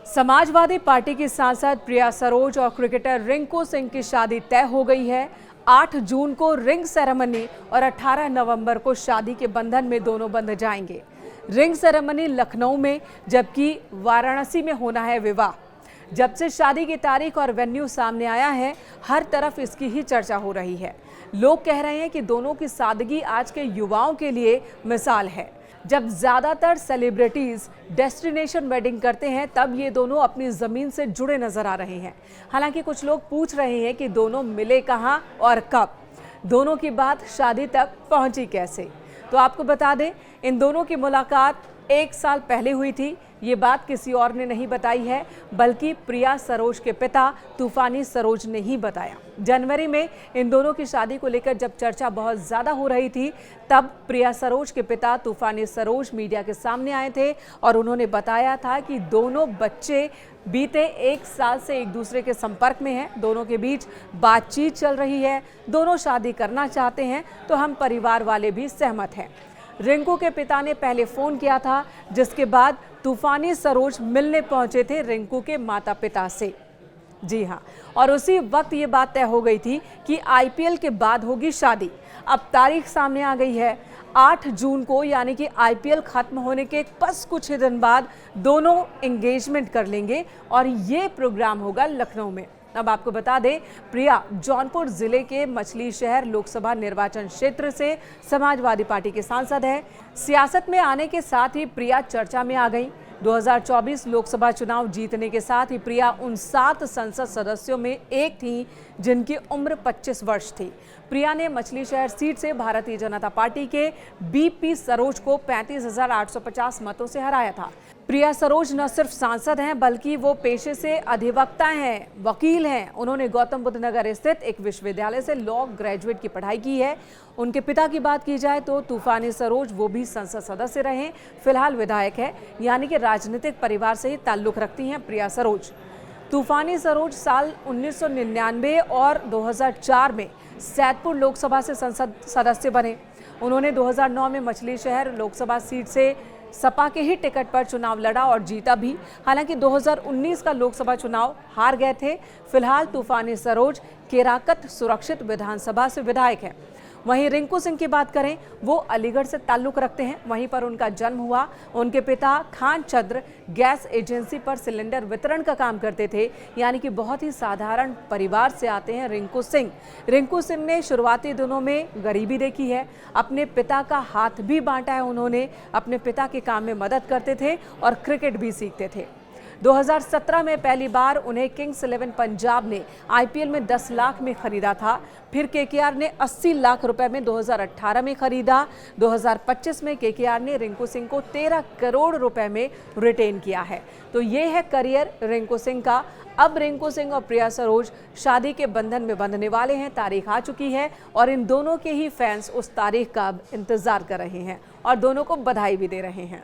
Samajwadi party की सांसद प्रिया सरोज और क्रिकेटर रिंकू सिंह की शादी तय हो गई है। 8 जून को रिंग सेरेमनी और 18 नवंबर को शादी के बंधन में दोनों बंध जाएंगे। रिंग सेरेमनी लखनऊ में, जबकि वाराणसी में होना है विवाह। जब से शादी की तारीख और वेन्यू सामने आया है, हर तरफ इसकी ही चर्चा हो रही है। लोग कह रहे हैं कि दोनों की सादगी आज के युवाओं के लिए मिसाल है। जब ज्यादातर सेलिब्रिटीज डेस्टिनेशन वेडिंग करते हैं, तब ये दोनों अपनी जमीन से जुड़े नजर आ रहे हैं। हालांकि कुछ लोग पूछ रहे हैं कि दोनों मिले कहां और कब, दोनों की बात शादी तक पहुंची कैसे। तो आपको बता दें, इन दोनों की मुलाकात 1 साल पहले हुई थी। ये बात किसी और ने नहीं बताई है, बल्कि प्रिया सरोज के पिता तूफानी सरोज ने ही बताया। जनवरी में इन दोनों की शादी को लेकर जब चर्चा बहुत ज़्यादा हो रही थी, तब प्रिया सरोज के पिता तूफानी सरोज मीडिया के सामने आए थे और उन्होंने बताया था कि दोनों बच्चे बीते 1 साल से एक दूसरे के संपर्क में हैं। दोनों के बीच बातचीत चल रही है, दोनों शादी करना चाहते हैं, तो हम परिवार वाले भी सहमत हैं। रिंकू के पिता ने पहले फ़ोन किया था, जिसके बाद तूफानी सरोज मिलने पहुंचे थे रिंकू के माता पिता से। जी हाँ, और उसी वक्त ये बात तय हो गई थी कि आईपीएल के बाद होगी शादी। अब तारीख सामने आ गई है 8 जून को, यानी कि आईपीएल खत्म होने के बस कुछ ही दिन बाद दोनों एंगेजमेंट कर लेंगे और ये प्रोग्राम होगा लखनऊ में। अब आपको बता दें, प्रिया जौनपुर जिले के मछली शहर लोकसभा निर्वाचन क्षेत्र से समाजवादी पार्टी के सांसद है। सियासत में आने के साथ ही प्रिया चर्चा में आ गई। 2024 लोकसभा चुनाव जीतने के साथ ही प्रिया उन 7 संसद सदस्यों में एक थी जिनकी उम्र 25 वर्ष थी। प्रिया ने मछली शहर सीट से भारतीय जनता पार्टी के बीपी सरोज को 35,850 मतों से हराया था। प्रिया सरोज न सिर्फ सांसद हैं, बल्कि वो पेशे से अधिवक्ता हैं, वकील हैं। उन्होंने गौतम बुद्ध नगर स्थित एक विश्वविद्यालय से लॉ ग्रेजुएट की पढ़ाई की है। उनके पिता की बात की जाए तो तूफानी सरोज, वो भी संसद सदस्य रहे, फिलहाल विधायक है, यानी कि राजनीतिक परिवार से ही ताल्लुक रखती हैं प्रिया सरोज। तूफानी सरोज साल 1999 और 2004 में सैदपुर लोकसभा से संसद सदस्य बने। उन्होंने 2009 में मछली शहर लोकसभा सीट से सपा के ही टिकट पर चुनाव लड़ा और जीता भी। हालांकि 2019 का लोकसभा चुनाव हार गए थे। फिलहाल तूफानी सरोज केराकत सुरक्षित विधानसभा से विधायक हैं। वहीं रिंकू सिंह की बात करें, वो अलीगढ़ से ताल्लुक रखते हैं, वहीं पर उनका जन्म हुआ। उनके पिता खान चंद्र गैस एजेंसी पर सिलेंडर वितरण का काम करते थे, यानी कि बहुत ही साधारण परिवार से आते हैं रिंकू सिंह। रिंकू सिंह ने शुरुआती दिनों में गरीबी देखी है, अपने पिता का हाथ भी बांटा है। उन्होंने अपने पिता के काम में मदद करते थे और क्रिकेट भी सीखते थे। 2017 में पहली बार उन्हें किंग्स 11 पंजाब ने आईपीएल में 10 लाख में खरीदा था। फिर केकेआर ने 80 लाख रुपए में 2018 में खरीदा। 2025 में केकेआर ने रिंकू सिंह को 13 करोड़ रुपए में रिटेन किया है। तो ये है करियर रिंकू सिंह का। अब रिंकू सिंह और प्रिया सरोज शादी के बंधन में बंधने वाले हैं। तारीख आ चुकी है और इन दोनों के ही फैंस उस तारीख का इंतजार कर रहे हैं और दोनों को बधाई भी दे रहे हैं।